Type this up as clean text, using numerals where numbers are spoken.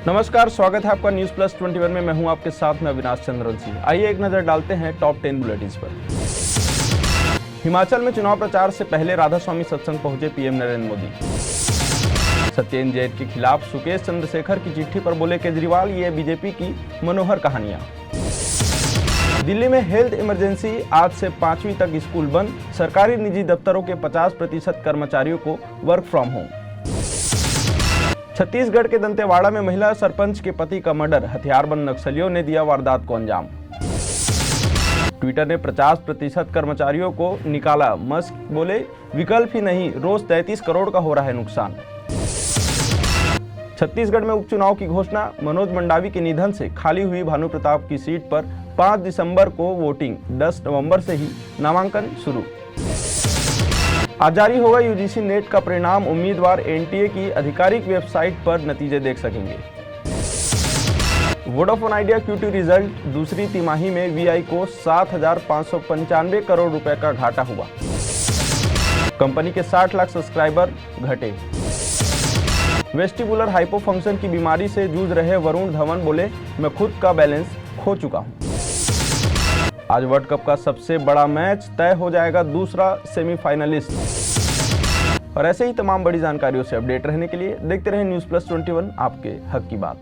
नमस्कार, स्वागत है आपका न्यूज प्लस 21 में। मैं हूं आपके साथ में अविनाश चंद्रवंशी। आइए एक नजर डालते हैं टॉप 10 बुलेटिन्स पर। हिमाचल में चुनाव प्रचार से पहले राधा स्वामी सत्संग पहुंचे पीएम नरेंद्र मोदी। सत्येंद्र जैन के खिलाफ सुकेश चंद्रशेखर की चिट्ठी पर बोले केजरीवाल, ये बीजेपी की मनोहर कहानियां। दिल्ली में हेल्थ इमरजेंसी, आज से 5वीं तक स्कूल बंद। सरकारी निजी दफ्तरों के 50% कर्मचारियों को वर्क फ्रॉम होम। छत्तीसगढ़ के दंतेवाड़ा में महिला सरपंच के पति का मर्डर, हथियारबंद नक्सलियों ने दिया वारदात को अंजाम। ट्विटर ने 50% कर्मचारियों को निकाला, मस्क बोले विकल्प ही नहीं, रोज 33 करोड़ का हो रहा है नुकसान। छत्तीसगढ़ में उपचुनाव की घोषणा, मनोज मंडावी के निधन से खाली हुई भानु प्रताप की सीट पर 5 दिसंबर को वोटिंग, 10 नवंबर से ही नामांकन शुरू। आज जारी होगा यूजीसी नेट का परिणाम, उम्मीदवार एनटीए की आधिकारिक वेबसाइट पर नतीजे देख सकेंगे। वोडाफोन आइडिया Q2 रिजल्ट, दूसरी तिमाही में वीआई को 7,595 करोड़ रुपए का घाटा हुआ। कंपनी के 60 लाख सब्सक्राइबर घटे। वेस्टिबुलर हाइपोफंक्शन की बीमारी से जूझ रहे वरुण धवन बोले, मैं खुद का बैलेंस खो चुका हूं। आज वर्ल्ड कप का सबसे बड़ा मैच, तय हो जाएगा दूसरा सेमीफाइनलिस्ट। और ऐसे ही तमाम बड़ी जानकारियों से अपडेट रहने के लिए देखते रहें न्यूज प्लस 21, आपके हक की बात।